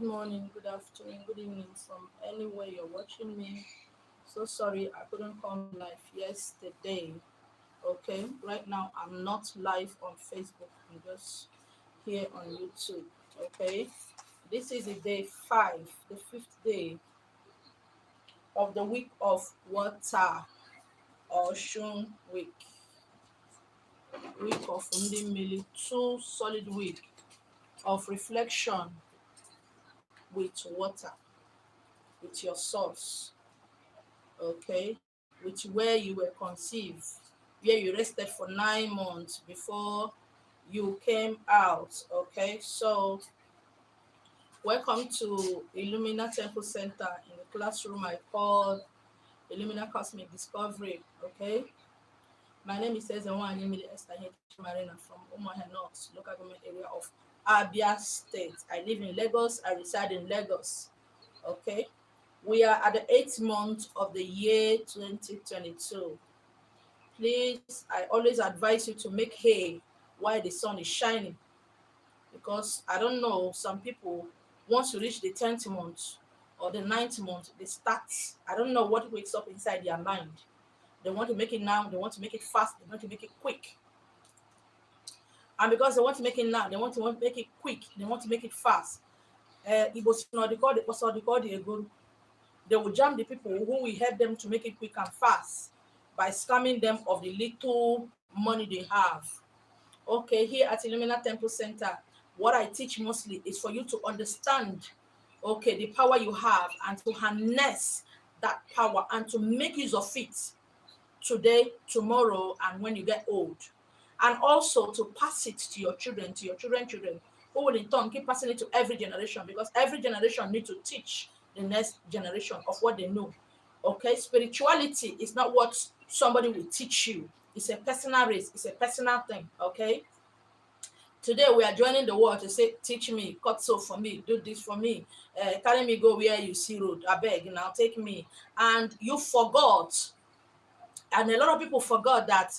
Good morning, good afternoon, good evening from anywhere you're watching me. So sorry I couldn't come live yesterday. Okay, right now I'm not live on Facebook, I'm just here on YouTube. Okay, this is the day 5, the 5th day of the week of water or Shun week of Ndimili, 2 solid week of reflection with water, with your source. Okay, with where you were conceived, where you rested for 9 months before you came out. Okay, so welcome to Illumina Temple Center in the classroom I call Illumina Cosmic Discovery. Okay, my name is Ezenwa Anyimile Esther Marina from Umuahia North, local government area of Abia State. I live in Lagos, I reside in Lagos. Okay, we are at the 8th month of the year 2022. Please, I always advise you to make hay while the sun is shining, because I don't know, some people, once you reach the 10th month or the 9th month, they start, I don't know what wakes up inside their mind. They want to make it now, they want to make it fast, they want to make it quick. And because they want to make it now, they want to make it quick, they want to make it fast. They will jam the people who will help them to make it quick and fast by scamming them of the little money they have. Okay, here at Illumina Temple Center, what I teach mostly is for you to understand, okay, the power you have and to harness that power and to make use of it today, tomorrow, and when you get old. And also to pass it to your children, children, who will in turn keep passing it to every generation, because every generation needs to teach the next generation of what they know. Okay, spirituality is not what somebody will teach you. It's a personal race, it's a personal thing. Okay, today we are joining the world to say, teach me, cut so for me, do this for me, carry me go where you see road, I beg, now take me. And you forgot, and a lot of people forgot, that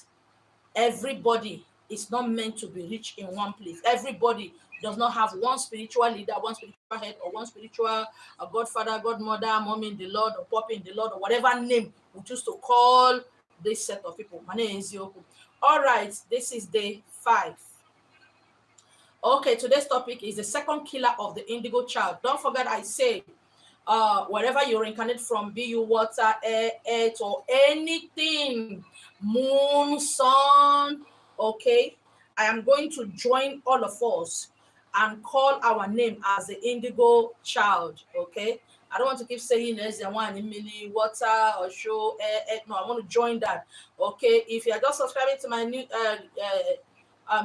everybody is not meant to be rich in one place. Everybody does not have one spiritual leader, one spiritual head, or one spiritual godfather, godmother, mommy in the Lord, or poppy in the Lord, or whatever name we choose to call this set of people. My name is Yoko. All right, this is day 5. Okay, today's topic is the second killer of the indigo child. Don't forget, I say, wherever you reincarnate from, be you water, air, earth, or anything, moon, sun, okay, I am going to join all of us and call our name as the indigo child. Okay, I don't want to keep saying there's one in milli, water, or show, air, earth. No, I want to join that. Okay, if you are just subscribing to my new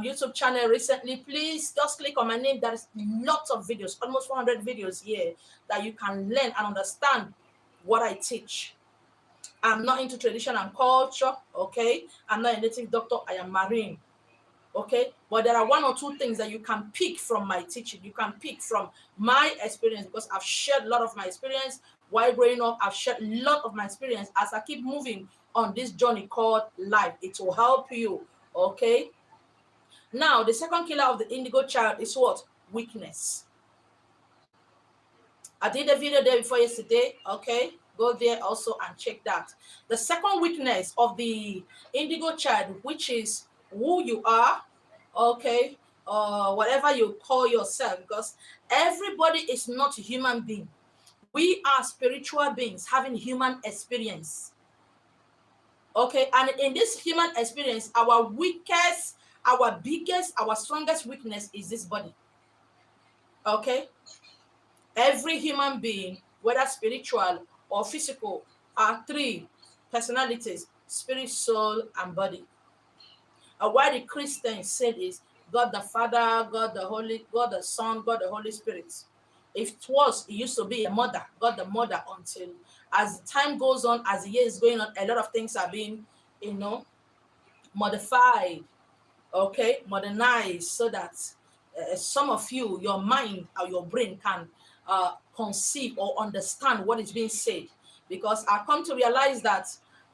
YouTube channel recently, please just click on my name. There is lots of videos, almost 400 videos here, that you can learn and understand what I teach. I'm not into tradition and culture. Okay, I'm not a native doctor, I am marine. Okay, but there are one or two things that you can pick from my teaching, you can pick from my experience, because I've shared a lot of my experience while growing up. I've shared a lot of my experience as I keep moving on this journey called life. It will help you. Okay, now the second killer of the indigo child is what? Weakness. I did a video there before yesterday. Okay, go there also and check that. The second weakness of the indigo child, which is who you are, okay, whatever you call yourself, because everybody is not a human being. We are spiritual beings having human experience. Okay, and in this human experience, our weakest, our biggest, our strongest weakness is this body. Okay, every human being, whether spiritual or physical, are 3 personalities: spirit, soul, and body. And why the Christians said is God the Father, God the Holy, God the Son, God the Holy Spirit. If it used to be a mother, God the mother, until as time goes on, as the years going on, a lot of things are being, modified, okay, modernized, so that some of you, your mind or your brain can conceive or understand what is being said. Because I come to realize that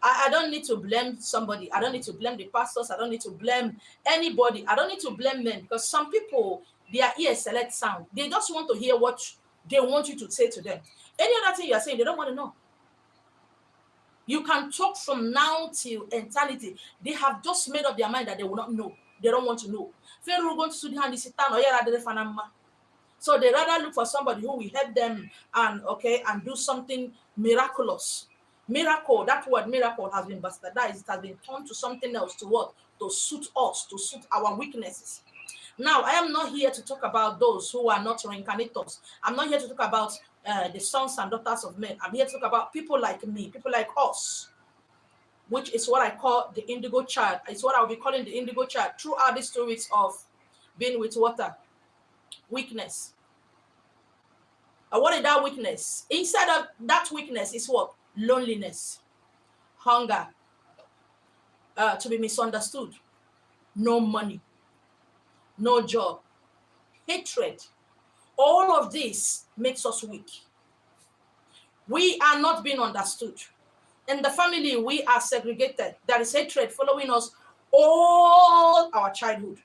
I don't need to blame somebody. I don't need to blame the pastors. I don't need to blame anybody. I don't need to blame men, because some people, their ears select sound. They just want to hear what they want you to say to them. Any other thing you are saying, they don't want to know. You can talk from now till eternity. They have just made up their mind that they will not know. They don't want to know. So they rather look for somebody who will help them and do something miraculous. Miracle, that word miracle has been bastardized. It has been turned to something else, to what? To suit us, to suit our weaknesses. Now, I am not here to talk about those who are not reincarnators. I'm not here to talk about the sons and daughters of men. I'm here to talk about people like me, people like us, which is what I call the indigo child. It's what I'll be calling the indigo child throughout these 2 weeks of being with water. Weakness. And what is that weakness? Inside of that weakness is what? Loneliness, hunger, to be misunderstood, no money, no job, hatred. All of this makes us weak. We are not being understood. In the family, we are segregated. There is hatred following us all our childhood.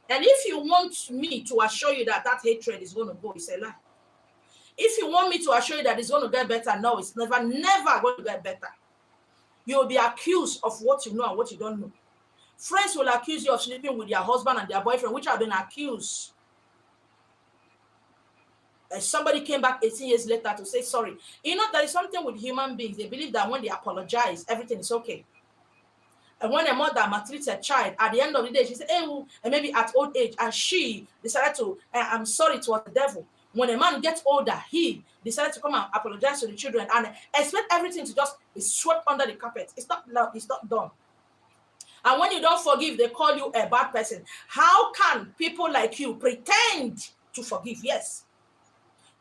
And if you want me to assure you that that hatred is going to go, it's a lie. If you want me to assure you that it's going to get better, no, it's never going to get better. You'll be accused of what you know and what you don't know. Friends will accuse you of sleeping with their husband and their boyfriend, which have been accused. Somebody came back 18 years later to say sorry. You know, there is something with human beings. They believe that when they apologize, everything is okay. And when a mother maltreats a child, at the end of the day, she said, hey, and maybe at old age, and she decided to, I'm sorry, it was the devil. When a man gets older, he decided to come and apologize to the children and expect everything to just be swept under the carpet. It's not done. And when you don't forgive, they call you a bad person. How can people like you pretend to forgive? Yes.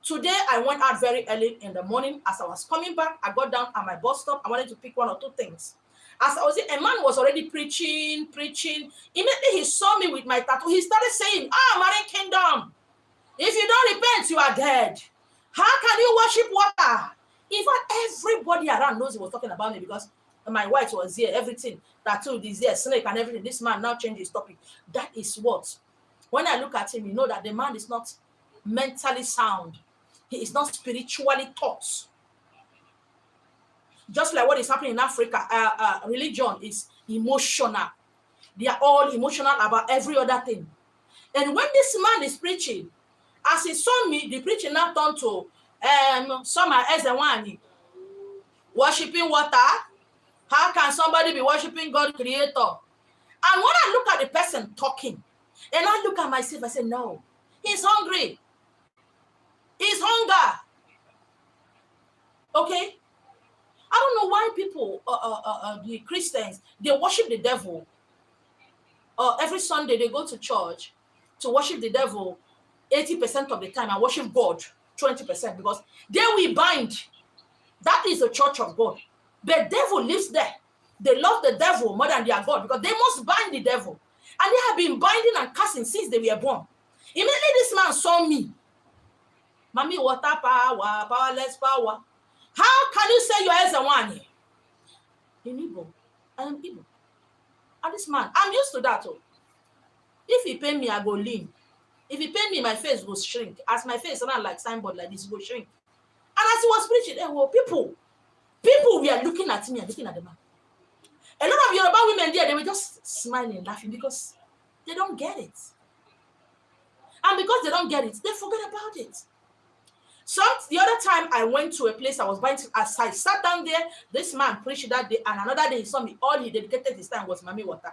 Today, I went out very early in the morning. As I was coming back, I got down at my bus stop. I wanted to pick 1 or 2 things. As I was there, a man was already preaching. Immediately, he saw me with my tattoo. He started saying, Marine Kingdom, if you don't repent, you are dead. How can you worship water? In fact, everybody around knows he was talking about me because my wife was here, everything. Tattoo is here, snake and everything. This man now changed his topic. That is what. When I look at him, you know that the man is not mentally sound. He is not spiritually taught. Just like what is happening in Africa, religion is emotional. They are all emotional about every other thing. And when this man is preaching, as he saw me, the preaching now turned to Summer Ezewani, worshiping water. How can somebody be worshiping God Creator? And when I look at the person talking, and I look at myself, I say, no, he's hungry. He's hunger. Okay? I don't know why people, the Christians, they worship the devil. Every Sunday they go to church to worship the devil 80% of the time and worship God 20% because they will bind. That is the church of God. The devil lives there. They love the devil more than their God because they must bind the devil. And they have been binding and casting since they were born. Immediately this man saw me. Mommy, water power, powerless power. How can you say you're Ezewani? In Igbo, I am Igbo. And this man, I'm used to that. Oh. If he pay me, I go lean. If he pay me, my face will shrink. As my face around like signboard like this, it will shrink. And as he was preaching, there were people were looking at me and looking at the man. A lot of Yoruba women there, they were just smiling, laughing because they don't get it. And because they don't get it, they forget about it. So the other time I went to a place I was buying, as I sat down there, this man preached that day, and another day he saw me. All he dedicated his time was Mami Water.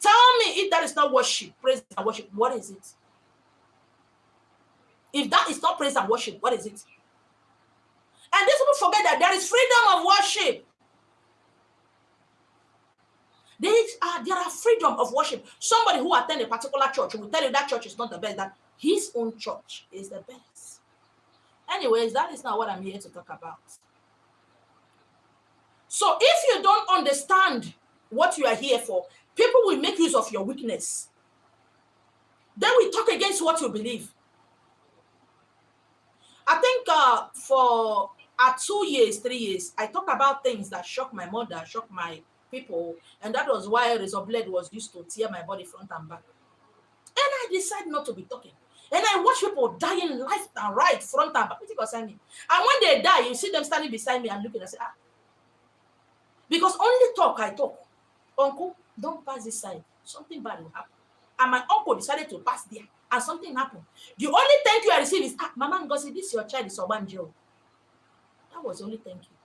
Tell me if that is not worship, praise and worship, what is it? If that is not praise and worship, what is it? And these people forget that there is freedom of worship. There are freedom of worship. Somebody who attends a particular church will tell you that church is not the best, that his own church is the best. Anyways, that is not what I'm here to talk about. So if you don't understand what you are here for, people will make use of your weakness. Then we talk against what you believe. I think for 2 years, 3 years, I talked about things that shocked my mother, shocked my people, and that was why razor blade was used to tear my body front and back. And I decided not to be talking. And I watch people dying left and right, front and back. And when they die, you see them standing beside me and looking and say, ah. Because only talk I talk. Uncle, don't pass this side. Something bad will happen. And my uncle decided to pass there. And something happened. The only thank you I received is, ah, Mama Ngozi, this your child is Obanjo. That was the only thank you.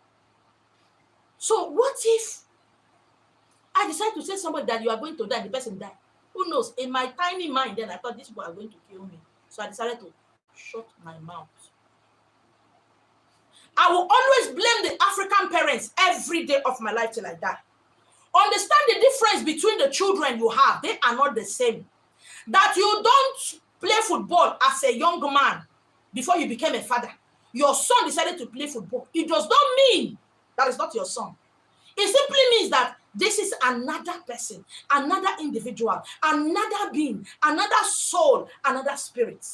So what if I decide to say somebody that you are going to die, the person died? Who knows? In my tiny mind, then I thought these people are going to kill me. So I decided to shut my mouth. I will always blame the African parents every day of my life till I die. Understand the difference between the children you have. They are not the same. That you don't play football as a young man before you became a father. Your son decided to play football. It does not mean that is not your son. It simply means that this is another person, another individual, another being, another soul, another spirit.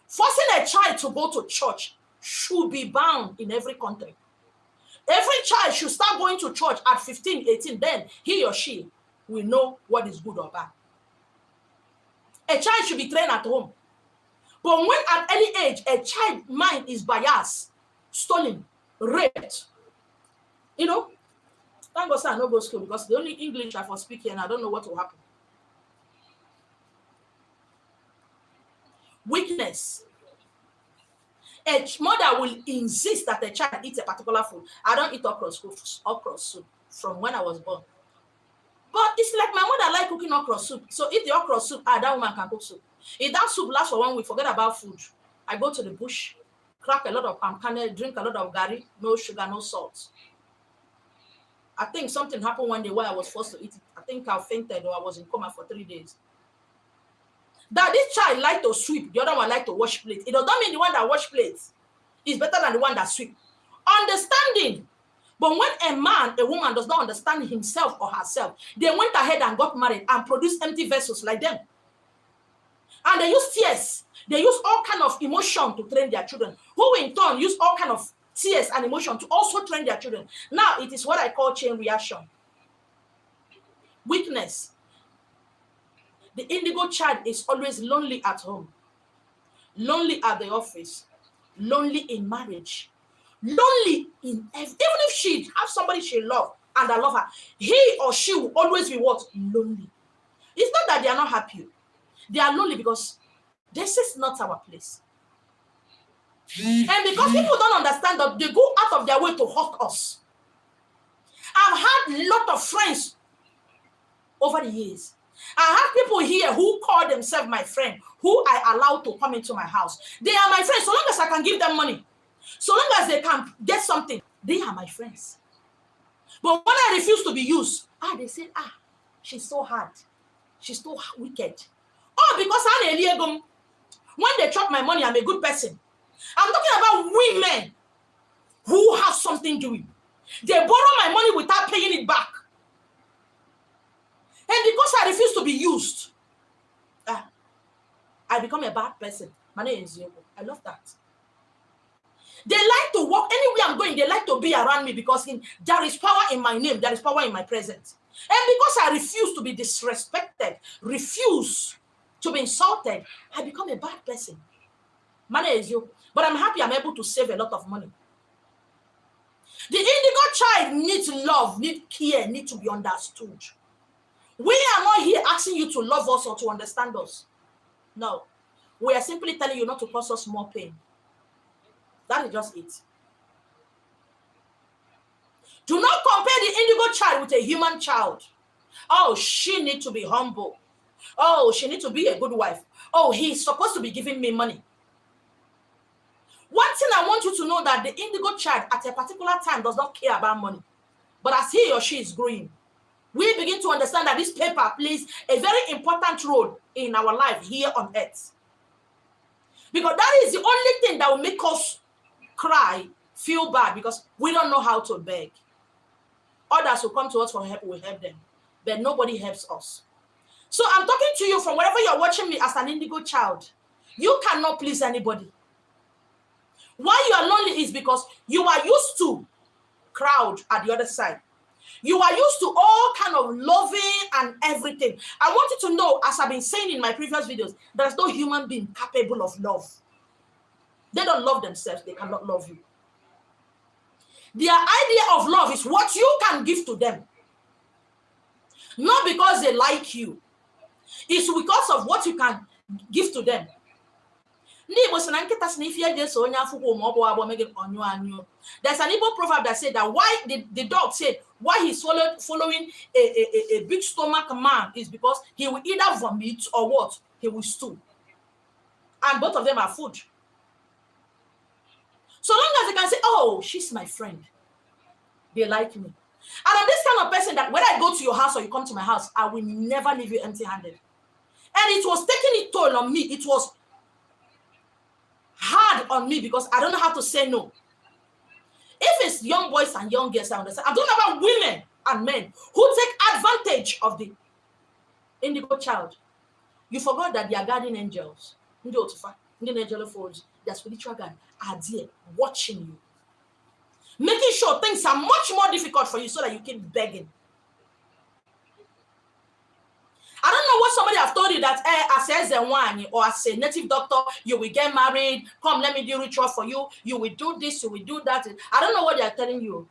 Forcing a child to go to church should be bound in every country. Every child should start going to church at 15, 18. Then he or she will know what is good or bad. A child should be trained at home. But when at any age, a child's mind is biased, stolen, raped, you know, thank God I don't go to school because the only English I for speak here and I don't know what will happen. Weakness. A mother will insist that a child eats a particular food. I don't eat okra soup from when I was born. But it's like my mother like cooking okra soup. So if the okra soup, that woman can cook soup. If that soup lasts for 1 week, forget about food. I go to the bush, crack a lot of palm kernel, drink a lot of gari, no sugar, no salt. I think something happened one day where I was forced to eat it. I think I fainted or I was in coma for 3 days. That this child liked to sweep, the other one liked to wash plates. It does not mean the one that wash plates is better than the one that sweep. Understanding. But when a man, a woman does not understand himself or herself, they went ahead and got married and produced empty vessels like them. And they use tears. They use all kind of emotion to train their children, who in turn use all kind of tears and emotion to also train their children. Now it is what I call chain reaction. Weakness. The indigo child is always lonely at home, lonely at the office, lonely in marriage, lonely in even if she has somebody she loves and I love her, he or she will always be what? Lonely. It's not that they are not happy. They are lonely because this is not our place. And because people don't understand that, they go out of their way to hurt us. I've had a lot of friends over the years. I have people here who call themselves my friend, who I allow to come into my house. They are my friends so long as I can give them money. So long as they can get something, they are my friends. But when I refuse to be used, they say, she's so hard. She's so wicked. Oh, because when they chop my money, I'm a good person. I'm talking about women who have something doing. They borrow my money without paying it back. And because I refuse to be used, I become a bad person. My name is Yoko. I love that. They like to walk anywhere I'm going. They like to be around me because there is power in my name. There is power in my presence. And because I refuse to be disrespected, refuse to be insulted, I become a bad person. My name is Yoko. But I'm happy I'm able to save a lot of money. The indigo child needs love, needs care, needs to be understood. We are not here asking you to love us or to understand us. No. We are simply telling you not to cause us more pain. That is just it. Do not compare the indigo child with a human child. Oh, she needs to be humble. Oh, she needs to be a good wife. Oh, he's supposed to be giving me money. One thing I want you to know that the indigo child at a particular time does not care about money. But as he or she is growing, we begin to understand that this paper plays a very important role in our life here on earth. Because that is the only thing that will make us cry, feel bad, because we don't know how to beg. Others will come to us for help, we help them. But nobody helps us. So I'm talking to you from wherever you're watching me as an indigo child. You cannot please anybody. Why you are lonely is because you are used to crowd at the other side. You are used to all kind of loving and everything. I want you to know, as I've been saying in my previous videos, there's no human being capable of love. They don't love themselves. They cannot love you. Their idea of love is what you can give to them. Not because they like you. It's because of what you can give to them. There's an Igbo proverb that said that why the dog said why he's following a big stomach man is because he will either vomit or what? He will stew. And both of them are food. So long as they can say, oh, she's my friend. They like me. And I'm this kind of person that when I go to your house or you come to my house, I will never leave you empty-handed. And it was taking a toll on me. It was hard on me because I don't know how to say no. If it's young boys and young girls, I understand. I'm talking about women and men who take advantage of the indigo child. You forgot that they are guardian angels. Their spiritual guide are there watching you, making sure things are much more difficult for you so that you keep begging. I don't know what somebody have told you that as a one or as a native doctor, you will get married. Come, let me do ritual for you. You will do this, you will do that. I don't know what they are telling you.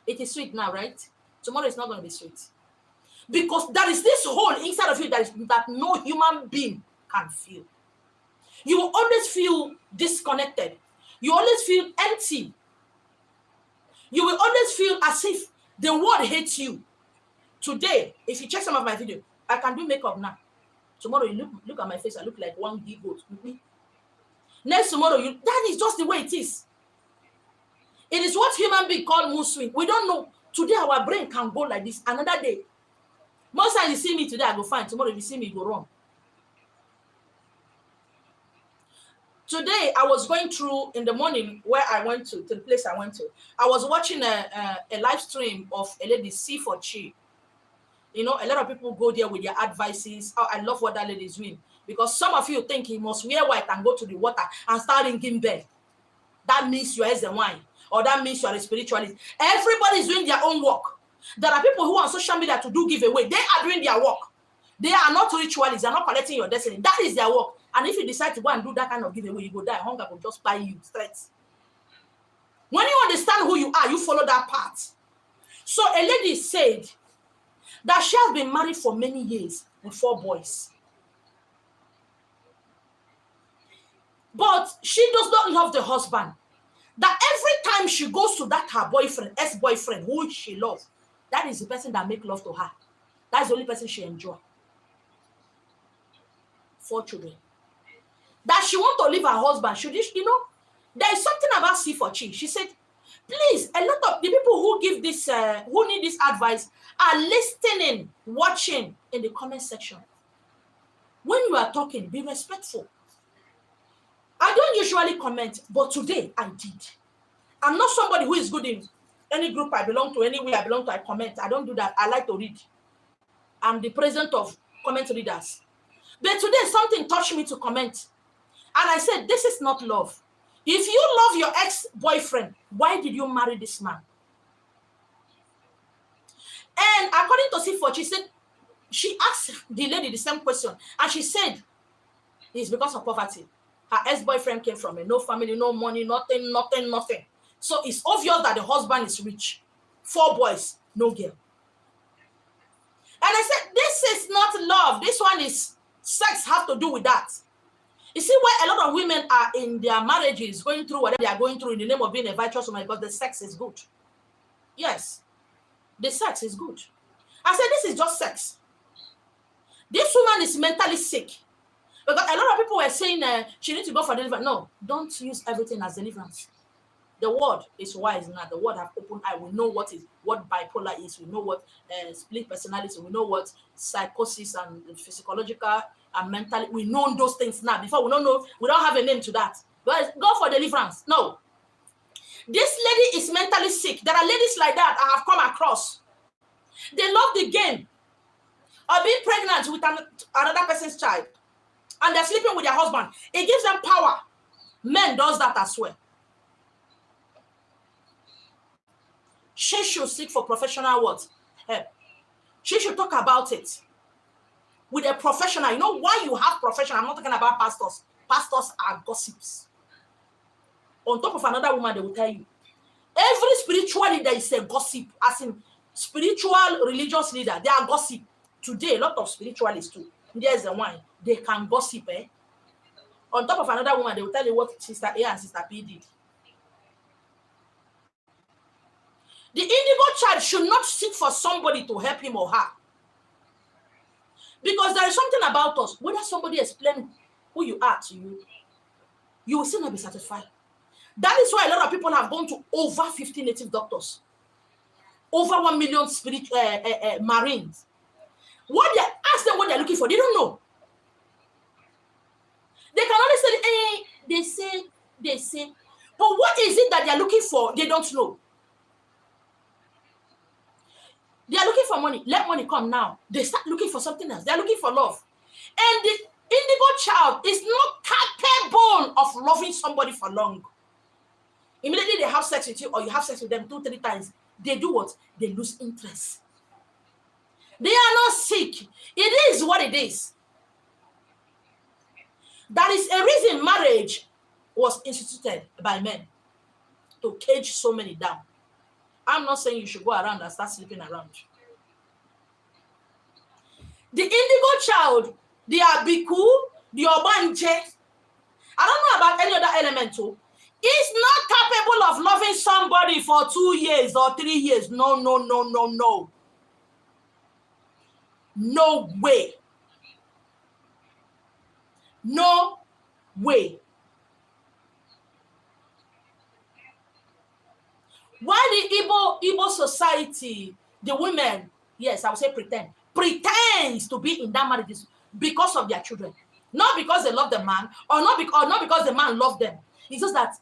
It is sweet now, right? Tomorrow it's not going to be sweet. Because there is this hole inside of you that no human being can feel. You will always feel disconnected. You always feel empty. You will always feel as if the world hates you. Today, if you check some of my videos, I can do makeup now. Tomorrow, you look at my face, I look like one big goat. Next tomorrow, that is just the way it is. It is what human beings call mood swing. We don't know. Today, our brain can go like this. Another day. Most times you see me today, I go fine. Tomorrow, if you see me, you go wrong. Today, I was going through in the morning where I went to the place I went to. I was watching a live stream of a lady, C4Chi. You know, a lot of people go there with their advices. Oh, I love what that lady is doing. Because some of you think he must wear white and go to the water and start ringing bell. That means you are as a wine. Or that means you are a spiritualist. Everybody is doing their own work. There are people who are on social media to do giveaway. They are doing their work. They are not ritualists. They are not collecting your destiny. That is their work. And if you decide to go and do that kind of giveaway, you go die. Hunger will just buy you straight. When you understand who you are, you follow that path. So a lady said that she has been married for many years with 4 boys. But she does not love the husband. That every time she goes to that her boyfriend, ex-boyfriend, who she loves, that is the person that make love to her. That's the only person she enjoy. 4 children. That she want to leave her husband. Should you know? There is something about C4Chi. She said, please, a lot of the people who give this, who need this advice are listening, watching in the comment section. When you are talking, be respectful. I don't usually comment, but today I did. I'm not somebody who is good in any group I belong to, anywhere I belong to, I comment. I don't do that. I like to read. I'm the president of comment readers. But today something touched me to comment. And I said, this is not love. If you love your ex-boyfriend, why did you marry this man? And according to C4, she asked the lady the same question. And she said, it's because of poverty. Her ex-boyfriend came from no family, no money, nothing. So it's obvious that the husband is rich. 4 boys, no girl. And I said, this is not love. This one is sex, have to do with that. You see why a lot of women are in their marriages going through whatever they are going through in the name of being a virtuous woman, because the sex is good. Yes, the sex is good. I said, this is just sex. This woman is mentally sick. Because a lot of people were saying she needs to go for deliverance. No, don't use everything as deliverance. The word is wise now. The word have opened eye. We know what bipolar is. We know what split personality. We know what psychosis and physiological and mental. We know those things now. Before we don't know. We don't have a name to that. But go for deliverance. No. This lady is mentally sick. There are ladies like that I have come across. They love the game of being pregnant with another person's child. And they're sleeping with their husband. It gives them power. Men does that as well. She should seek for professional what? Help. She should talk about it with a professional. You know why you have professional? I'm not talking about pastors. Pastors are gossips. On top of another woman, they will tell you. Every spiritual leader is a gossip. As in spiritual religious leader, they are gossip. Today, a lot of spiritualists too. There's the one. They can gossip, eh? On top of another woman, they will tell you what Sister A and Sister B did. The indigo child should not seek for somebody to help him or her. Because there is something about us. Whether somebody explains who you are to you, you will still not be satisfied. That is why a lot of people have gone to over 50 native doctors. Over 1 million marines. Ask them what they're looking for. They don't know. They can only say, they say. But what is it that they're looking for? They don't know. They are looking for money. Let money come now. They start looking for something else. They are looking for love. And the indigo child is not capable of loving somebody for long. Immediately they have sex with you or you have sex with them 2-3 times. They do what? They lose interest. They are not sick. It is what it is. That is a reason marriage was instituted by men to cage so many down. I'm not saying you should go around and start sleeping around. The indigo child, the abiku, the obanje, I don't know about any other element too, is not capable of loving somebody for 2 years or 3 years. No. No way. No way. Why the Igbo society, the women, yes, I would say pretends to be in that marriage because of their children. Not because they love the man, or not because the man loved them. It's just that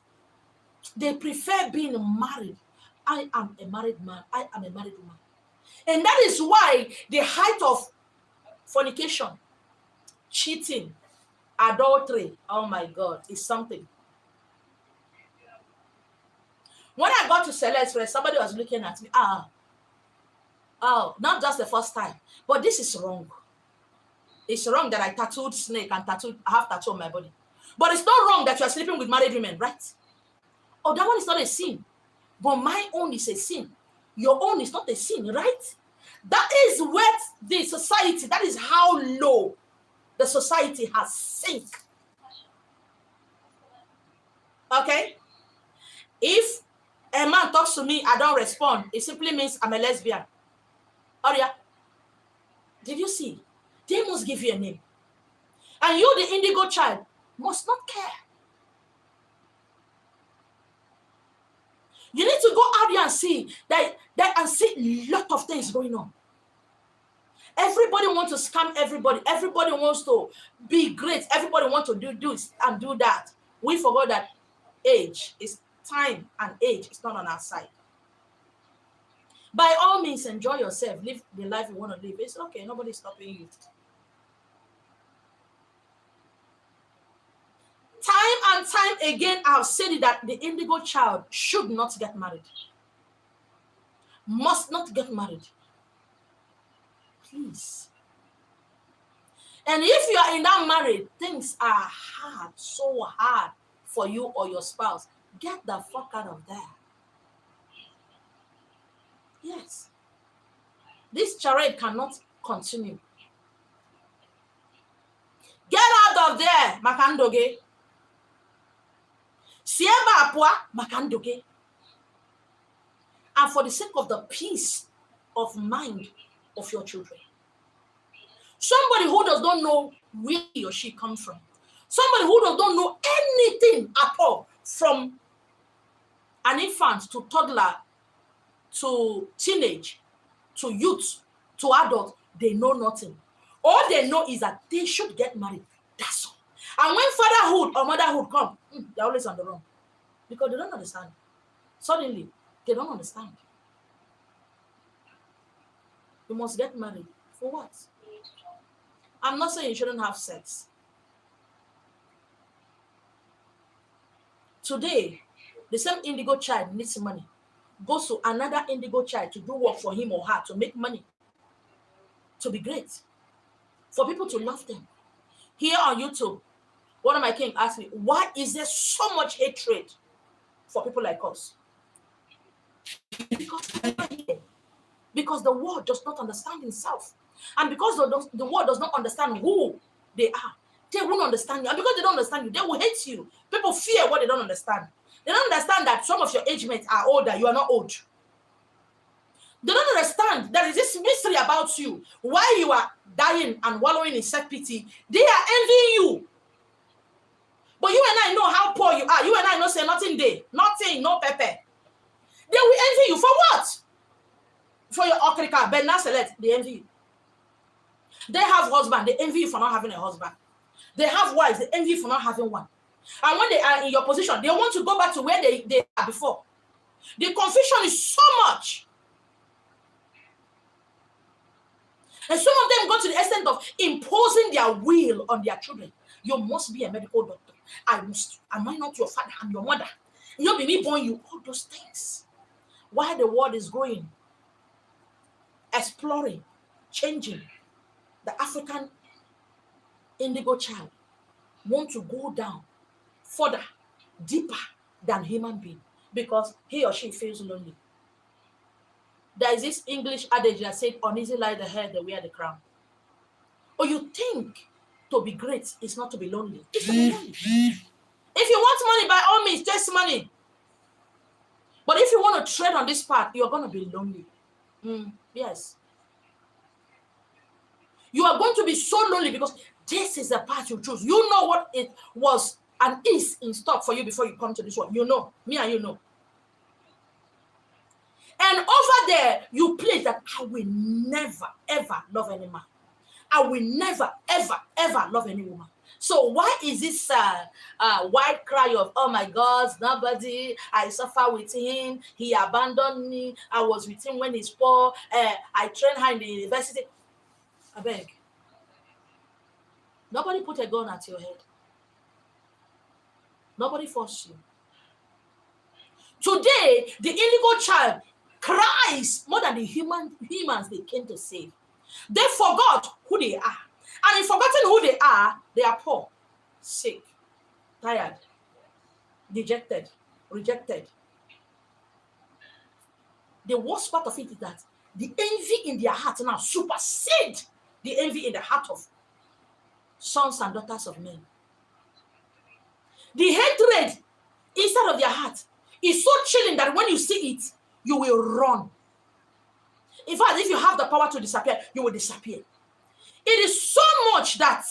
they prefer being married. I am a married man. I am a married woman. And that is why the height of fornication, cheating, adultery, oh my God, is something. When I got to Celeste, somebody was looking at me. Not just the first time, but this is wrong. It's wrong that I tattooed snake and have tattoo on my body. But it's not wrong that you are sleeping with married women, right? Oh, that one is not a sin. But my own is a sin. Your own is not a sin, right? That is what the society, that is how low the society has sunk. Okay? If a man talks to me, I don't respond, it simply means I'm a lesbian. Oh yeah. Did you see? They must give you a name. And you, the indigo child, must not care. You need to go out there and see that and see a lot of things going on. Everybody wants to scam everybody. Everybody wants to be great. Everybody wants to do this and do that. We forgot that time and age is not on our side. By all means, enjoy yourself. Live the life you want to live. It's okay. Nobody's stopping you. Time and time again, I've said that the indigo child should not get married. Must not get married. Please. And if you are in that marriage, things are hard, so hard for you or your spouse. Get the fuck out of there. Yes. This charade cannot continue. Get out of there, Makandoge. Sieba apua, Makandoge. And for the sake of the peace of mind of your children. Somebody who does not know where he or she comes from. Somebody who does not know anything at all, from an infant to toddler to teenage to youth to adult, they know nothing. All they know is that they should get married. That's all. And when fatherhood or motherhood come, they're always on the run because they don't understand. Suddenly, they don't understand. You must get married. For what? I'm not saying you shouldn't have sex. Today, the same indigo child needs money. goes to another indigo child to do work for him or her, to make money, to be great, for people to love them. Here on YouTube, one of my king asked me, why is there so much hatred for people like us? Because the world does not understand himself. And because the world does not understand who they are, they won't understand you. And because they don't understand you, they will hate you. People fear what they don't understand. They don't understand that some of your age mates are older, you are not old. They don't understand there is this mystery about you. While you are dying and wallowing in self-pity, they are envying you. But you and I know how poor you are. You and I know say nothing there. Nothing, no pepper. They will envy you for what? For your okrika, Ben Naselet, they envy you. They have husband, they envy you for not having a husband. They have wives, they envy you for not having one. And when they are in your position, they want to go back to where they are before. The confusion is so much. And some of them go to the extent of imposing their will on their children. You must be a medical doctor. Am I not your father? I'm your mother. You'll be me born you. All those things. While the world is growing, exploring, changing, the African indigo child want to go down further, deeper than human being because he or she feels lonely. There is this English adage that said, uneasy lie the head, they wear the crown. Or you think to be great is not to be lonely. It's to be lonely. If you want money, by all means, chase money. But if you want to tread on this path, you're going to be lonely. Yes. You are going to be so lonely because this is the path you choose. You know what it was and is in stock for you before you come to this one. You know. Me and you know. And over there, you place that I will never, ever love any man. I will never, ever, ever love any woman. So why is this white cry of, oh my God, nobody, I suffer with him, he abandoned me, I was with him when he's poor, I trained her in the university. I beg. Nobody put a gun at your head. Nobody forced you. Today, the indigo child cries more than the humans they came to save. They forgot who they are. And in forgetting who they are poor, sick, tired, dejected, rejected. The worst part of it is that the envy in their heart now supersedes the envy in the heart of sons and daughters of men. The hatred inside of their heart is so chilling that when you see it, you will run. In fact, if you have the power to disappear, you will disappear. It is so much that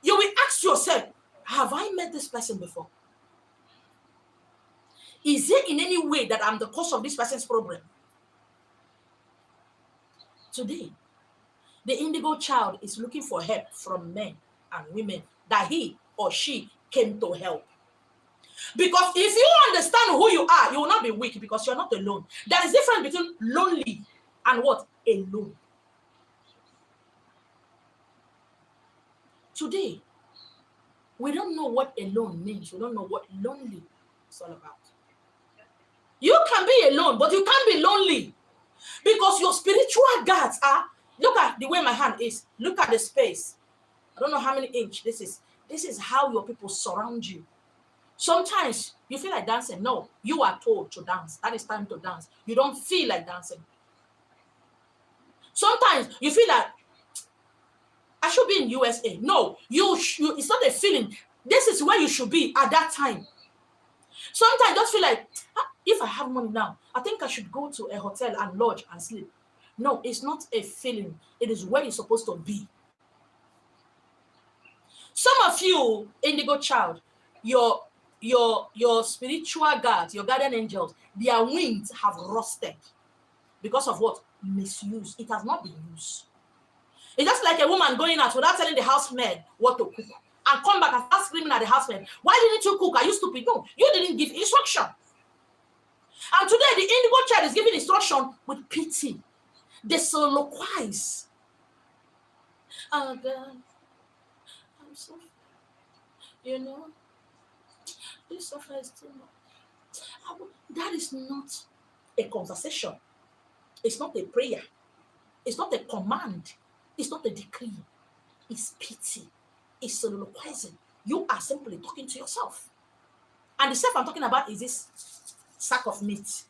you will ask yourself, have I met this person before? Is it in any way that I'm the cause of this person's problem? Today, the indigo child is looking for help from men and women that he or she came to help. Because if you understand who you are, you will not be weak because you're not alone. There is a difference between lonely and what? Alone. Today, we don't know what alone means. We don't know what lonely is all about. You can be alone, but you can't be lonely. Because your spiritual guards are, look at the way my hand is. Look at the space. I don't know how many inches this is. This is how your people surround you. Sometimes you feel like dancing. No, you are told to dance. That is time to dance. You don't feel like dancing. Sometimes you feel like, I should be in USA. No, it's not a feeling. This is where you should be at that time. Sometimes just feel like, if I have money now, I think I should go to a hotel and lodge and sleep. No, it's not a feeling. It is where you're supposed to be. Some of you, indigo child, your spiritual guards, your guardian angels, their wings have rusted. Because of what? Misuse. It has not been used. It's just like a woman going out without telling the housemaid what to cook and come back and start screaming at the housemaid. Why didn't you cook? Are you stupid? No, you didn't give instruction. And today the indigo child is giving instruction with pity. They soliloquize. Oh God, I'm so, this suffer is too much. That is not a conversation. It's not a prayer. It's not a command. It's not a decree. It's pity. It's soliloquizing. You are simply talking to yourself. And the self I'm talking about is this sack of meat.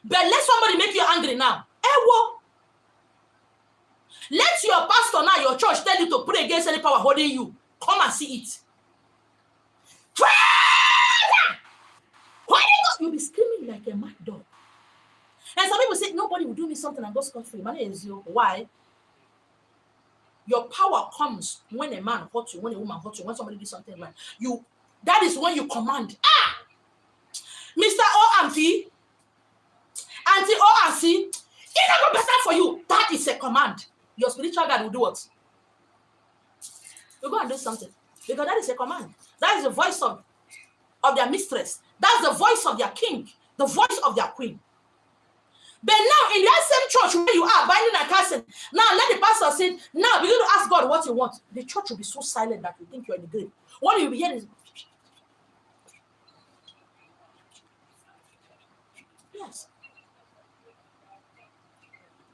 But let somebody make you angry now. Let your pastor now, your church, tell you to pray against any power holding you. Come and see it. You'll be screaming like a mad dog. And some people say, nobody will do me something and go scot-free. Why? Your power comes when a man hurts you, when a woman hurts you, when somebody does something right. That is when you command. Mr. O and P, Auntie O and C, it's not better for you. That is a command. Your spiritual God will do what? You go and do something. Because that is a command. That is the voice of their mistress. That's the voice of their king, the voice of their queen. But now, in that same church where you are, binding and casting, now let the pastor say, now begin to ask God what you want. The church will be so silent that you think you're in the grave. What you'll be hearing is, yes.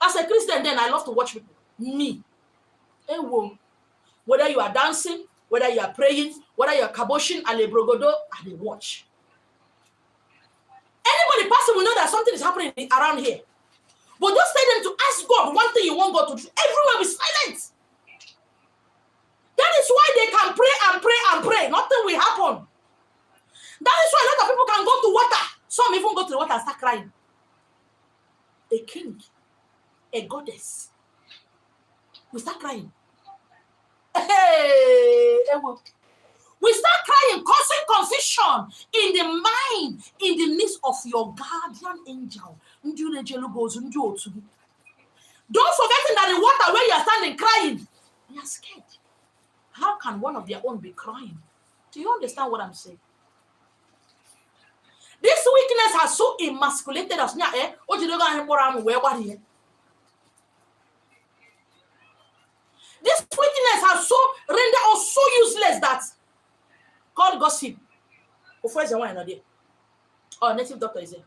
As a Christian, then I love to watch people. Me. Whether you are dancing, whether you are praying, whether you are kaboshing, alebrogodo, I will watch. Anybody person will know that something is happening around here. But just tell them to ask God one thing you want God to do. Everyone will be silent. That is why they can pray and pray and pray. Nothing will happen. That is why a lot of people can go to water. Some even go to the water and start crying. A king, a goddess, we start crying. Hey, we start crying, causing confusion in the mind, in the midst of your guardian angel. Don't forget that the water where you are standing crying, they are scared. How can one of their own be crying? Do you understand what I'm saying? This weakness has so emasculated us. This weakness has so rendered us so useless that God gossip. Our native doctor is there.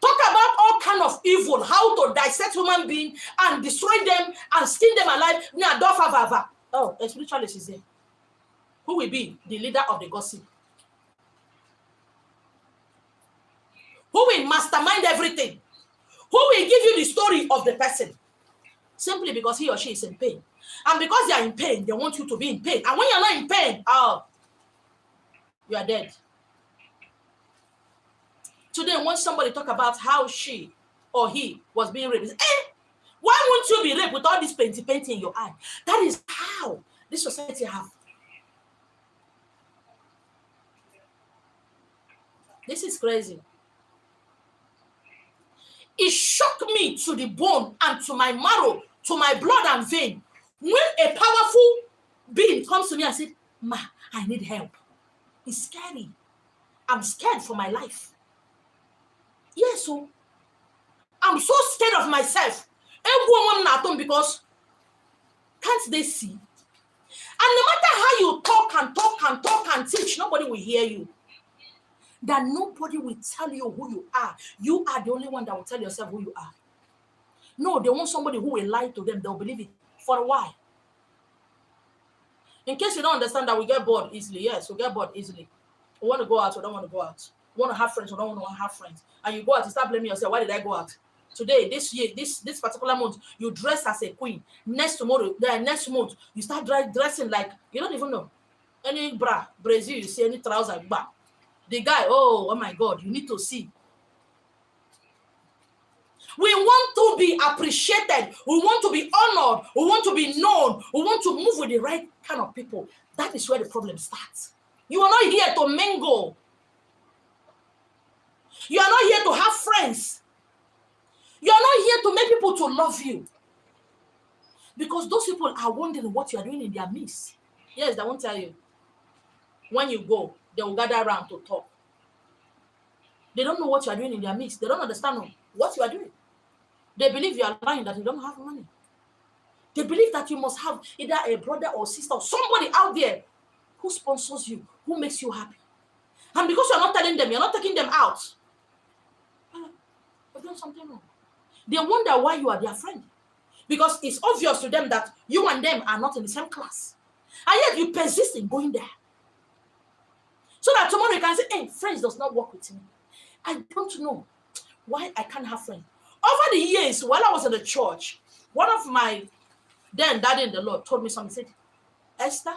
Talk about all kind of evil, how to dissect human beings and destroy them and skin them alive. Oh, a spiritualist is there. Who will be the leader of the gossip? Who will mastermind everything? Who will give you the story of the person? Simply because he or she is in pain. And because they are in pain, they want you to be in pain. And when you're not in pain, you are dead. Today, when somebody talk about how she or he was being raped, why won't you be raped with all this painting in your eye? That is how this society have. This is crazy. It shocked me to the bone and to my marrow, to my blood and vein, when a powerful being comes to me and says, "Ma, I need help." It's scary. I'm scared for my life. Yes, so I'm so scared of myself. Because can't they see? And no matter how you talk and teach, nobody will hear you. That nobody will tell you who you are. You are the only one that will tell yourself who you are. No, they want somebody who will lie to them. They'll believe it. For a while. In case you don't understand that we get bored easily. Yes, we get bored easily. We want to go out, we don't want to go out. We want to have friends, we don't want to have friends. And you go out, you start blaming yourself. Why did I go out? Today, this year, this particular month, you dress as a queen. Next month, you start dressing like, you don't even know. Any Brazil, you see any trouser, the guy, oh my God, you need to see. We want to be appreciated. We want to be honored. We want to be known. We want to move with the right kind of people. That is where the problem starts. You are not here to mingle. You are not here to have friends. You are not here to make people to love you. Because those people are wondering what you are doing in their midst. Yes, they won't tell you. When you go, they will gather around to talk. They don't know what you are doing in their midst. They don't understand what you are doing. They believe you are lying, that you don't have money. They believe that you must have either a brother or sister or somebody out there who sponsors you, who makes you happy. And because you're not telling them, you're not taking them out, you've done something wrong. They wonder why you are their friend. Because it's obvious to them that you and them are not in the same class. And yet you persist in going there. So that tomorrow you can say, hey, friends does not work with me. I don't know why I can't have friends. Over the years, while I was in the church, one of my then daddy in the Lord told me something. He said, Esther,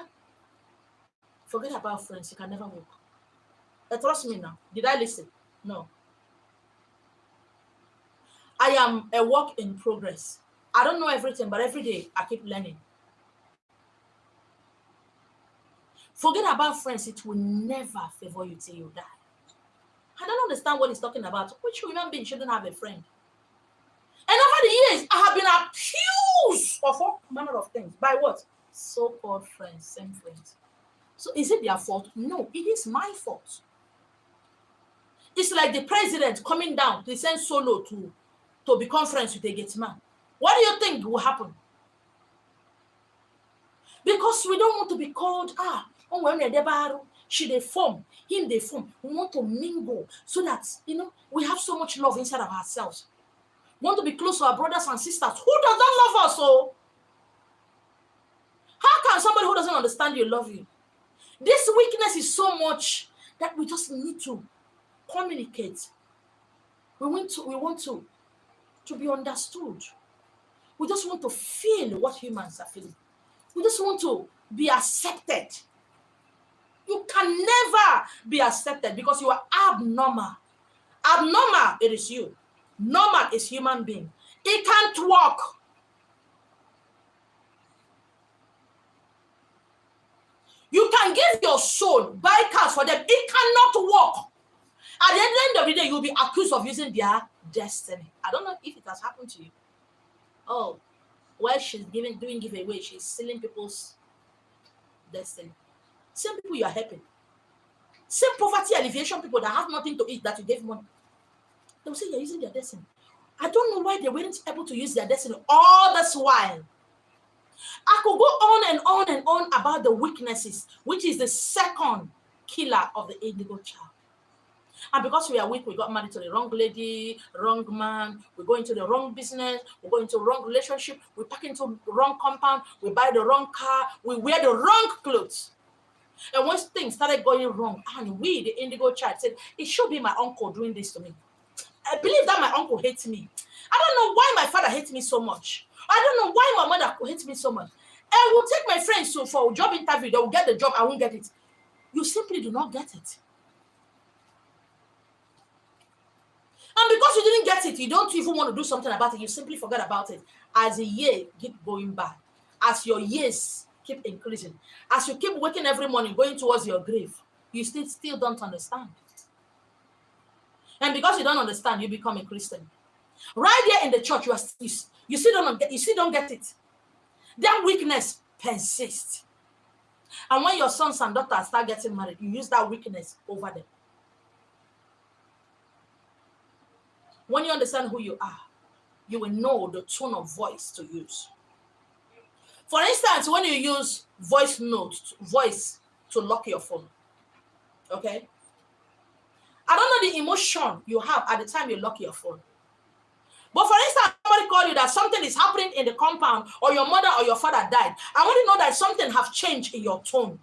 forget about friends. You can never work. Trust me now. Did I listen? No. I am a work in progress. I don't know everything, but every day I keep learning. Forget about friends. It will never favor you till you die. I don't understand what he's talking about. Which human being shouldn't have a friend? And over the years, I have been accused of all manner of things. By what? So-called friends, same friends. So is it their fault? No, it is my fault. It's like the president coming down to send Solo to become friends with a gate man. What do you think will happen? Because we don't want to be called, she they form, him they form. We want to mingle so that, we have so much love inside of ourselves. We want to be close to our brothers and sisters. Who does not love us? So, how can somebody who doesn't understand you love you? This weakness is so much that we just need to communicate. We want to be understood. We just want to feel what humans are feeling. We just want to be accepted. You can never be accepted because you are abnormal. Abnormal, it is you. Normal is human being. It can't walk. You can give your soul, buy cars for them. It cannot walk. At the end of the day, you'll be accused of using their destiny. I don't know if it has happened to you. Oh, while she's doing giveaway, she's stealing people's destiny. Same people you are helping. Same poverty alleviation people that have nothing to eat that you gave money. They'll say you're using their destiny. I don't know why they weren't able to use their destiny all this while. I could go on and on and on about the weaknesses, which is the second killer of the indigo child. And because we are weak, we got married to the wrong lady, wrong man, we go into the wrong business, we go into wrong relationship, we pack into wrong compound, we buy the wrong car, we wear the wrong clothes. And once things started going wrong, and we, the indigo child, said, it should be my uncle doing this to me. I believe that my uncle hates me. I don't know why my father hates me so much. I don't know why my mother hates me so much. I will take my friends for a job interview, they will get the job, I won't get it. You simply do not get it. And because you didn't get it, you don't even want to do something about it. You simply forget about it. As the year keep going by, as your years keep increasing, as you keep waking every morning, going towards your grave, you still don't understand. And because you don't understand, you become a Christian. Right there in the church, you still don't get it. That weakness persists. And when your sons and daughters start getting married, you use that weakness over them. When you understand who you are, you will know the tone of voice to use. For instance, when you use voice to lock your phone, okay? I don't know the emotion you have at the time you lock your phone. But for instance, somebody called you that something is happening in the compound, or your mother or your father died. I want to know that something have changed in your tone.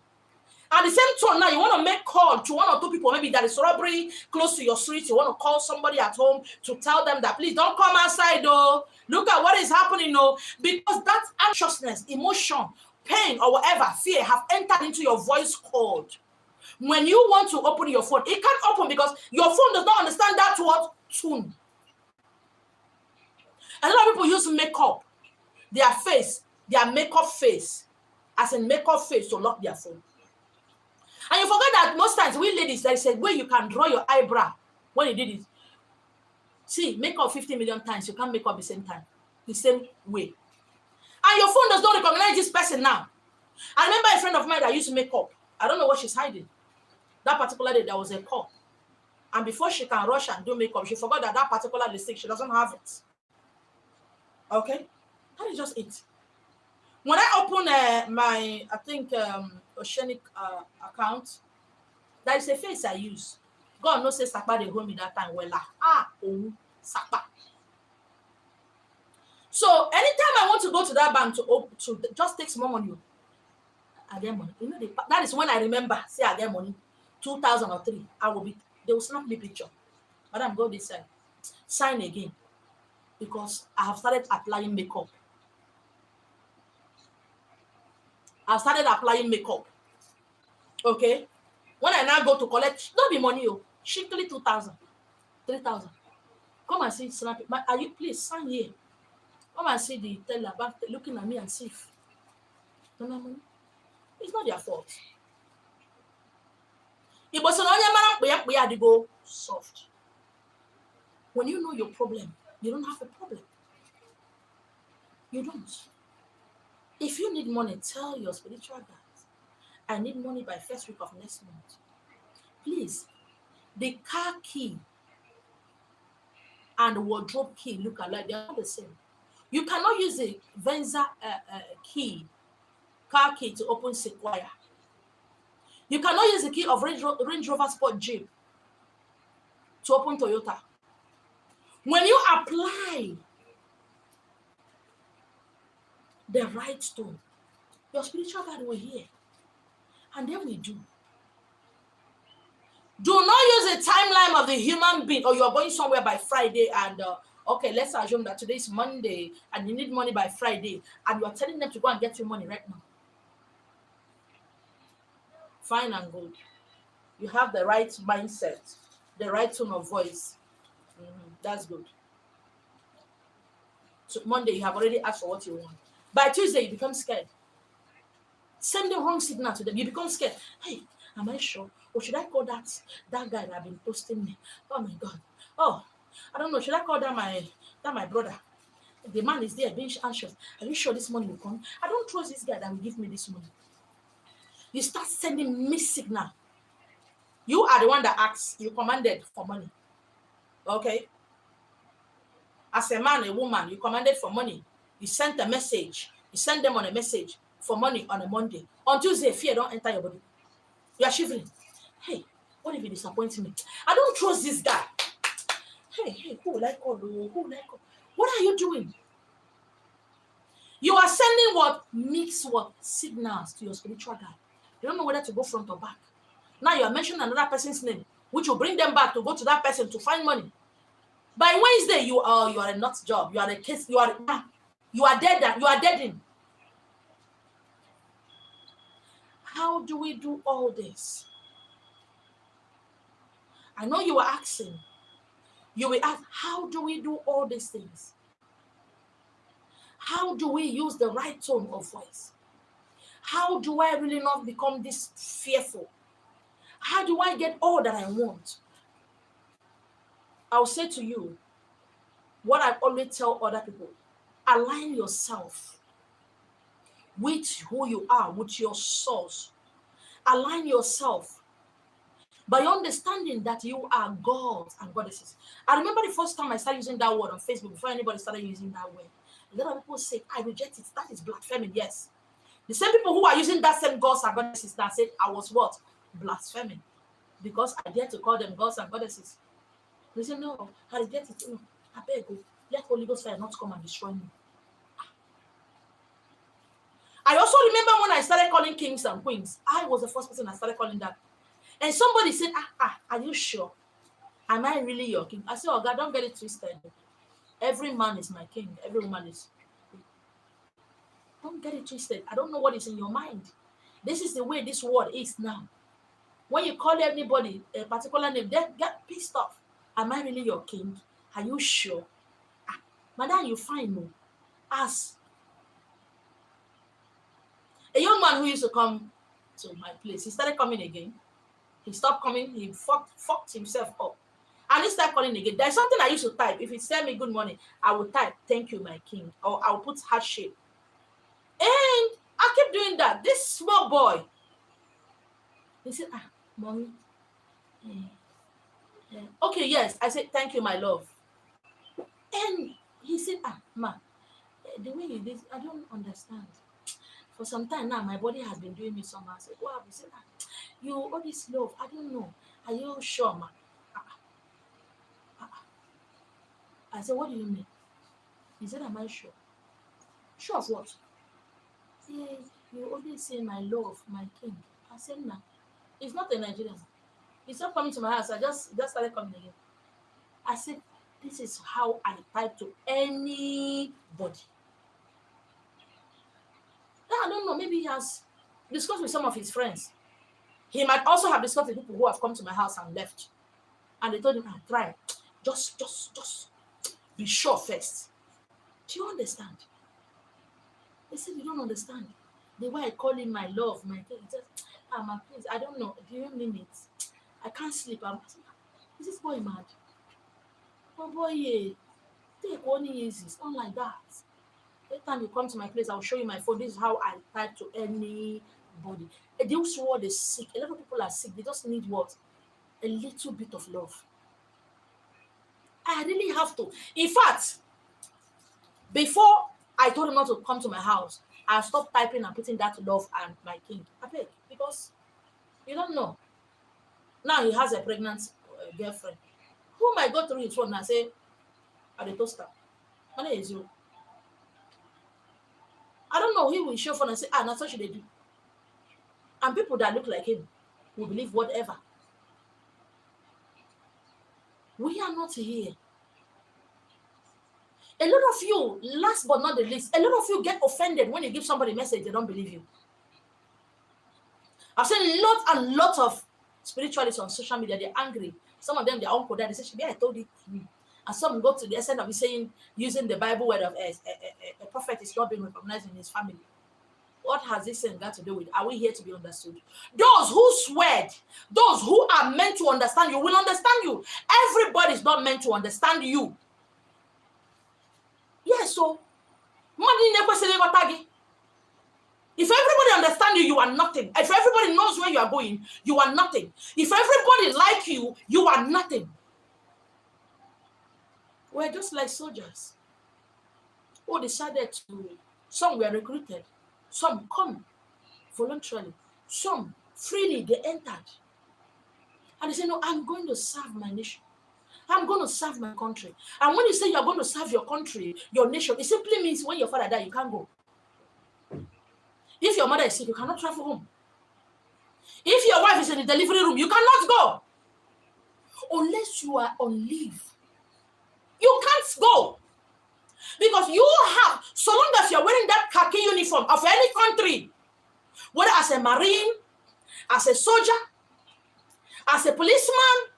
At the same tone now, you want to make call to one or two people, maybe that is robbery close to your street. You want to call somebody at home to tell them that, please don't come outside, though. Look at what is happening, though. Because that anxiousness, emotion, pain, or whatever, fear have entered into your voice cord. When you want to open your phone, it can't open because your phone does not understand that word tune. A lot of people use makeup, their face, their makeup face, as in makeup face to lock their phone. And you forget that most times we ladies, there is a way you can draw your eyebrow when you did it. See, make up 50 million times, you can't make up the same time, the same way. And your phone does not recognize this person now. I remember a friend of mine that used to make up. I don't know what she's hiding. That particular day, there was a call. And before she can rush and do makeup, she forgot that particular lipstick, she doesn't have it. Okay? That is just it. When I open Oceanic account. That is a face I use. God knows say Sapa they hold me that time. Well, Sapa. So anytime I want to go to that bank to just take some money, I get money. You know, that is when I remember, say I get money, 2003, I will be, they will snap me picture. Madam, go this side. Sign again. Because I have started applying makeup. I started applying makeup. Okay? When I now go to collect, don't be money, strictly 2,000, 3,000. Come and see, snap it. Are you, please sign here. Come and see the teller back looking at me and see if don't have money. It's not their fault. It was an onion go soft. When you know your problem, you don't have a problem. You don't. If you need money, tell your spiritual guys, I need money by first week of next month. Please, the car key and the wardrobe key look alike. They are not the same. You cannot use a Venza key, car key to open Sequoia. You cannot use the key of Range Rover Sport Jeep to open Toyota. When you apply the right stone, your spiritual guide will hear. And then we do. Do not use the timeline of the human being, or you are going somewhere by Friday and okay, let's assume that today is Monday and you need money by Friday and you are telling them to go and get your money right now. Fine and good. You have the right mindset, the right tone of voice. That's good. So Monday, you have already asked for what you want. By Tuesday, you become scared. Send the wrong signal to them. You become scared. Hey, am I sure? Or should I call that guy that have been posting me? Oh my God. Oh, I don't know. Should I call that my brother? The man is there being anxious. Are you sure this money will come? I don't trust this guy that will give me this money. You start sending mixed signal. You are the one that asks. You commanded for money. Okay? As a man, a woman, you commanded for money. You sent a message. You send them on a message for money on a Monday. On Tuesday, fear don't enter your body. You are shivering. Hey, what if he disappoints me? I don't trust this guy. Hey, who will I call? Who will I call? What are you doing? You are sending what? Mixed what? Signals to your spiritual guide. You don't know whether to go front or back. Now you are mentioning another person's name, which will bring them back to go to that person to find money. By Wednesday, you are a nut job. You are a case. You are dead. You are dead in. How do we do all this? I know you are asking. You will ask, how do we do all these things? How do we use the right tone of voice? How do I really not become this fearful? How do I get all that I want? I'll say to you what I always tell other people. Align yourself with who you are, with your source. Align yourself by understanding that you are gods and goddesses. I remember the first time I started using that word on Facebook, before anybody started using that word. A lot of people say, I reject it. That is blasphemy. Yes. The same people who are using that same gods and goddesses that said I was what? Blaspheming. Because I dare to call them gods and goddesses. They say, no, I reject it. No, I beg you. Let Holy Ghost fire not come and destroy me. I also remember when I started calling kings and queens. I was the first person I started calling that. And somebody said, are you sure? Am I really your king? I said, oh God, don't get it twisted. Every man is my king. Every woman is. Don't get it twisted. I don't know what is in your mind. This is the way this world is now. When you call anybody a particular name, they get pissed off. Am I really your king? Are you sure? Madam, you fine, no? Ask. A young man who used to come to my place, he started coming again. He stopped coming. He fucked himself up. And he started calling again. There's something I used to type. If he send me good morning, I will type, thank you, my king. Or I'll put heart shape. And I keep doing that. This small boy, he said, mommy. Okay, yes. I said, thank you, my love. And he said, ma, the way you did, I don't understand. For some time now, my body has been doing me somehow. I said, what happened? He said, you all this love, I don't know. Are you sure, man? I said, what do you mean? He said, am I sure? Sure of what? Yeah, you always say my love, my king. I said, nah. He's not a Nigerian. He's not coming to my house. I just started coming again. I said, this is how I type to anybody. I don't know. Maybe he has discussed with some of his friends. He might also have discussed with people who have come to my house and left. And they told him, try. Just be sure first. Do you understand? They said, you don't understand. The way I call him my love, my thing. He says, my please, I don't know. Do you mean it? I can't sleep. Is this boy mad? Oh boy, yeah. Take one easy. It's not like that. Every time you come to my place, I'll show you my phone. This is how I type to anybody. This world is sick. A lot of people are sick. They just need what? A little bit of love. I really have to. In fact, before I told him not to come to my house, I stopped typing and putting that love and my king. I beg, because you don't know. Now he has a pregnant girlfriend who might go through his phone and say, "Are the toaster? My name is you." I don't know. He will show phone and say, that's what should they do. And people that look like him will believe whatever. We are not here. A lot of you, last but not the least, a lot of you get offended when you give somebody a message, they don't believe you. I've seen lots and lots of spiritualists on social media, they're angry. Some of them, their uncle, they say, I told it to you. And some go to the extent of saying, using the Bible word of a prophet is not being recognized in his family. What has this thing got to do with? Are we here to be understood? Those who swear, those who are meant to understand you will understand you. Everybody is not meant to understand you. Yes, so if everybody understands you, you are nothing. If everybody knows where you are going, you are nothing. If everybody like you, you are nothing. We're just like soldiers who decided to, some were recruited, some come voluntarily, some freely they entered. And they say, no, I'm going to serve my nation. I'm going to serve my country. And when you say you're going to serve your country, your nation, it simply means when your father died, you can't go. If your mother is sick, you cannot travel home. If your wife is in the delivery room, you cannot go. Unless you are on leave. You can't go. Because you have, so long as you're wearing that khaki uniform of any country, whether as a marine, as a soldier, as a policeman,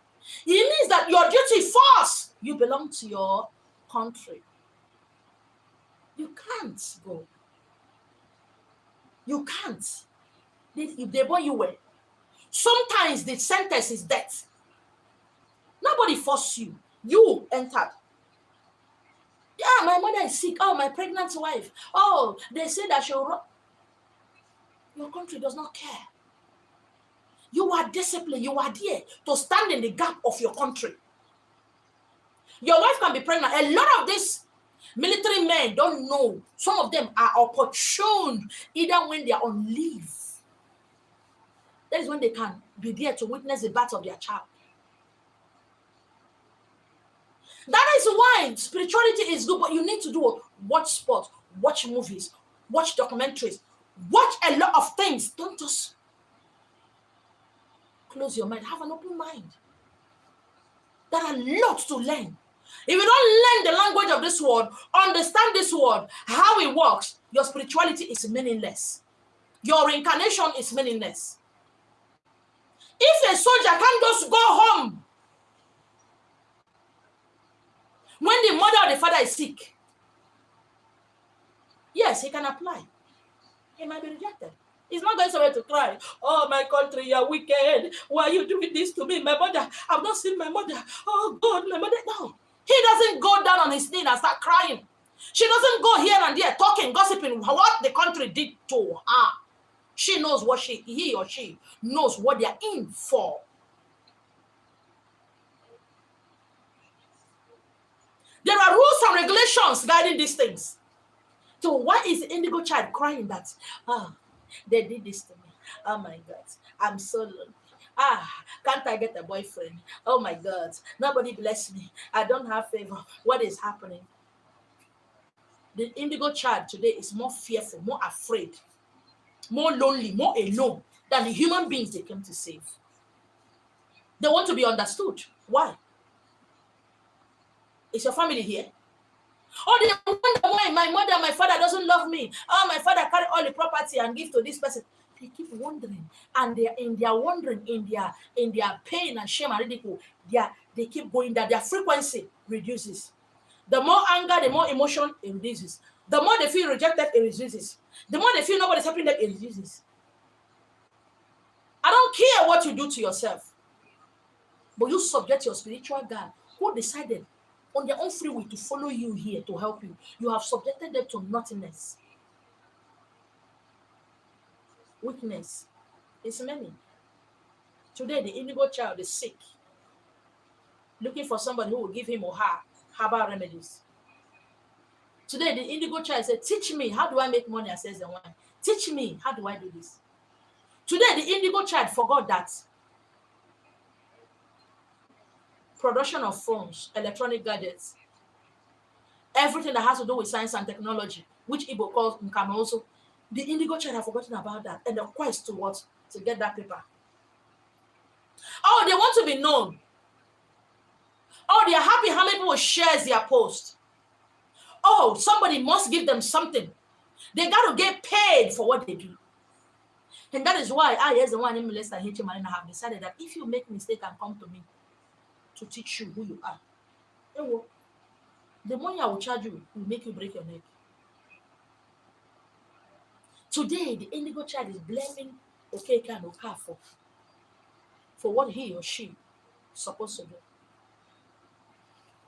it means that your duty force, you belong to your country. You can't go. You can't. If they born you well, sometimes the sentence is death. Nobody forced you. You entered. Yeah, my mother is sick. Oh, my pregnant wife. Oh, they say that she'll run. Your country does not care. You are disciplined. You are there to stand in the gap of your country. Your wife can be pregnant. A lot of these military men don't know. Some of them are opportune either when they are on leave. That is when they can be there to witness the birth of their child. That is why spirituality is good, but you need to do what? Watch sports, watch movies, watch documentaries, watch a lot of things. Don't just close your mind. Have an open mind. There are lots to learn. If you don't learn the language of this world, understand this world, how it works, your spirituality is meaningless. Your reincarnation is meaningless. If a soldier can't just go home when the mother or the father is sick, yes, he can apply. He might be rejected. He's not going somewhere to cry. Oh, my country, you're wicked. Why are you doing this to me? My mother, I've not seen my mother. Oh, God, my mother. No. He doesn't go down on his knee and start crying. She doesn't go here and there talking, gossiping what the country did to her. She knows what he or she knows what they're in for. There are rules and regulations guiding these things. So why is the indigo child crying that, they did this to me? Oh my God, I'm so lonely. Can't I get a boyfriend? Oh my God, nobody bless me. I don't have favor. What is happening? The indigo child today is more fearful, more afraid, more lonely, more alone than the human beings they came to save. They want to be understood. Why? Is your family here? Oh, they wonder why my mother, my father doesn't love me. Oh, my father carry all the property and give to this person. They keep wondering, and they're in their wondering, in their pain and shame and ridicule, they keep going that their frequency reduces. The more anger, the more emotion it reduces. The more they feel rejected, it reduces. The more they feel nobody's helping them, it reduces. I don't care what you do to yourself, but you subject your spiritual God who decided on their own free will to follow you here to help you. You have subjected them to nothingness. Weakness is many. Today, the indigo child is sick, looking for somebody who will give him or her herbal remedies. Today, the indigo child said, teach me, how do I make money? I says the one. Teach me, how do I do this? Today, the indigo child forgot that production of phones, electronic gadgets, everything that has to do with science and technology, which Igbo calls Nkanozo, the indigo child have forgotten about that and the quest to what? To get that paper. Oh, they want to be known. Oh, they are happy how many people shares their post. Oh, somebody must give them something. They got to get paid for what they do. And that is why I, as the one in Melissa H. Marina, have decided that if you make mistake and come to me to teach you who you are, the money I will charge you will make you break your neck. Today, the indigo child is blaming Okeke and Okafor for what he or she is supposed to do.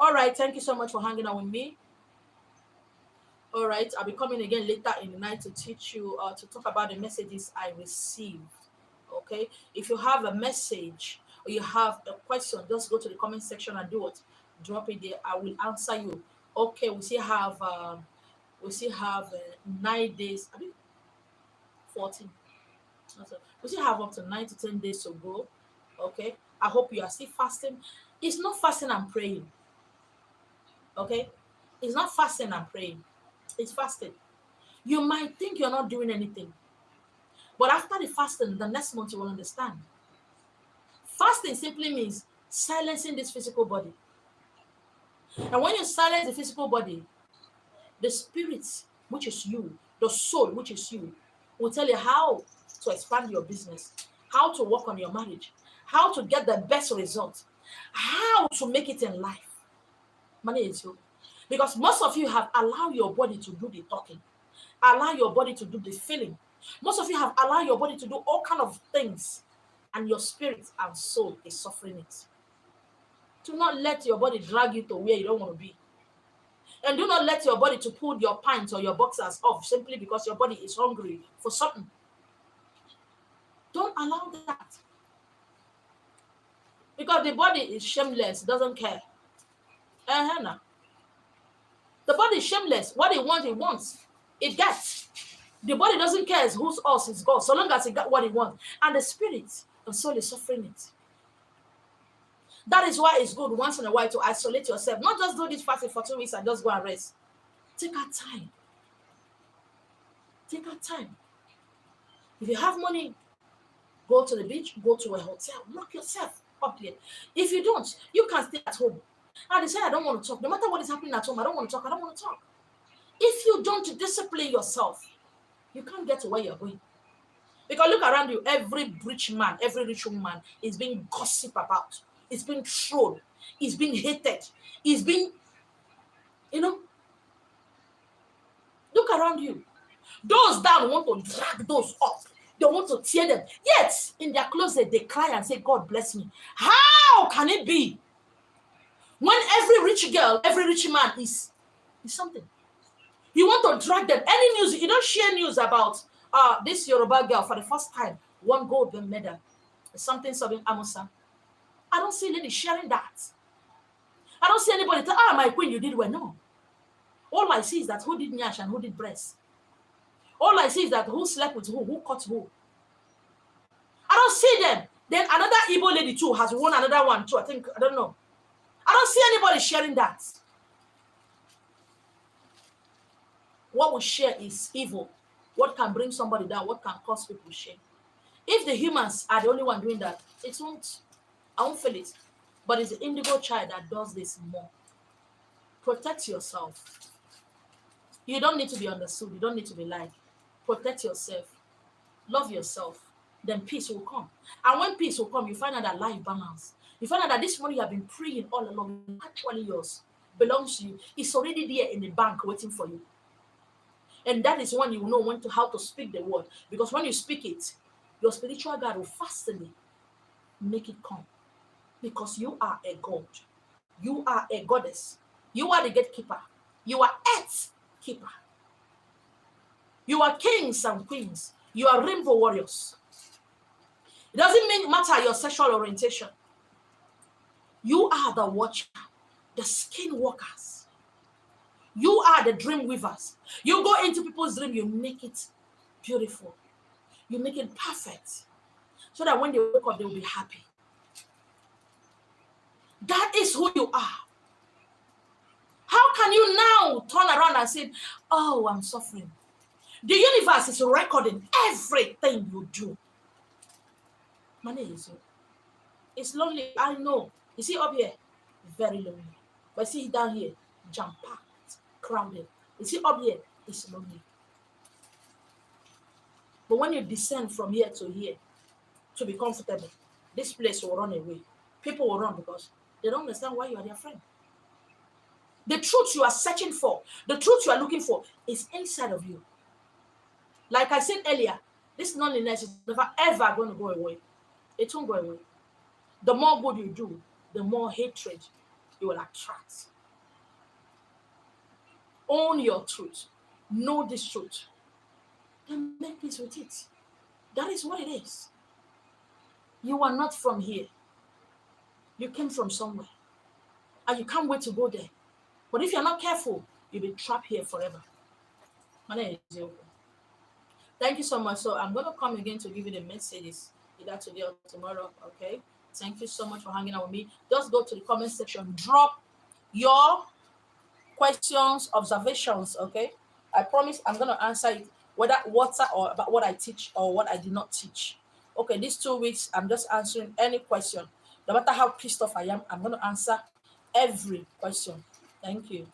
All right, thank you so much for hanging out with me. All right, I'll be coming again later in the night to teach you, to talk about the messages I received. Okay, if you have a message or you have a question, just go to the comment section and do it. Drop it there. I will answer you. Okay, we still have 9 days. I mean, 14. We still have up to 9 to 10 days to go. Okay, I hope you are still fasting. It's not fasting and praying. Okay, it's not fasting and praying. It's fasting. You might think you're not doing anything, but after the fasting, the next month you will understand. Fasting simply means silencing this physical body. And when you silence the physical body, the spirit, which is you, the soul, which is you, will tell you how to expand your business, how to work on your marriage, how to get the best result, how to make it in life. Money is you. Because most of you have allowed your body to do the talking, allow your body to do the feeling. Most of you have allowed your body to do all kind of things, and your spirit and soul is suffering it. Do not let your body drag you to where you don't want to be. And do not let your body to pull your pants or your boxers off simply because your body is hungry for something. Don't allow that. Because the body is shameless, doesn't care. Now. The body is shameless. What it wants. It gets. The body doesn't care who's us, is God, so long as it got what it wants. And the spirit and soul is suffering it. That is why it's good once in a while to isolate yourself. Not just do this fasting for 2 weeks and just go and rest. Take our time. Take our time. If you have money, go to the beach, go to a hotel, lock yourself up there. If you don't, you can stay at home. I decide I don't want to talk. No matter what is happening at home, I don't want to talk. I don't want to talk. If you don't discipline yourself, you can't get to where you're going. Because look around you, every rich man, every rich woman is being gossiped about. It's being thrown. It's being hated. It's being, look around you. Those down want to drag those up. They want to tear them. Yet, in their closet, they cry and say, God bless me. How can it be? When every rich girl, every rich man is something. You want to drag them. Any news, you don't share news about this Yoruba girl for the first time won gold medal. Something Amusa. I don't see ladies sharing that. I don't see anybody tell, my queen, you did well. No. All I see is that who did nyash and who did breast. All I see is that who slept with who caught who. I don't see them. Then another Igbo lady too has won another one too. I think, I don't know. I don't see anybody sharing that. What we share is evil. What can bring somebody down? What can cause people shame? If the humans are the only one doing that, I won't feel it. But it's the indigo child that does this more. Protect yourself. You don't need to be understood. You don't need to be liked. Protect yourself. Love yourself. Then peace will come. And when peace will come, you find out that life balance. You find out that this money you have been praying all along, actually yours, belongs to you. It's already there in the bank waiting for you. And that is when you know how to speak the word. Because when you speak it, your spiritual God will fastly make it come. Because you are a God. You are a goddess. You are the gatekeeper. You are earth keeper. You are kings and queens. You are rainbow warriors. It doesn't matter your sexual orientation. You are the watcher, the skin walkers. You are the dream weavers. You go into people's dream, you make it beautiful. You make it perfect. So that when they wake up, they will be happy. That is who you are. How can you now turn around and say, oh, I'm suffering? The universe is recording everything you do. Money is it's lonely. I know. You see up here, very lonely. But see down here, jam-packed, crowded. You see up here, it's lonely. But when you descend from here to be comfortable, this place will run away. People will run because they don't understand why you are their friend. The truth you are searching for, the truth you are looking for is inside of you. Like I said earlier, this loneliness is never ever going to go away. It won't go away. The more good you do, the more hatred you will attract. Own your truth. Know this truth. Then make peace with it. That is what it is. You are not from here. You came from somewhere. And you can't wait to go there. But if you're not careful, you'll be trapped here forever. My name is Yoko. Thank you so much. So I'm going to come again to give you the messages either today or tomorrow. Okay. Thank you so much for hanging out with me. Just go to the comment section. Drop your questions, observations. Okay. I promise I'm going to answer it, whether what or about what I teach or what I did not teach. Okay. These 2 weeks, I'm just answering any question. No matter how pissed off I am, I'm going to answer every question. Thank you.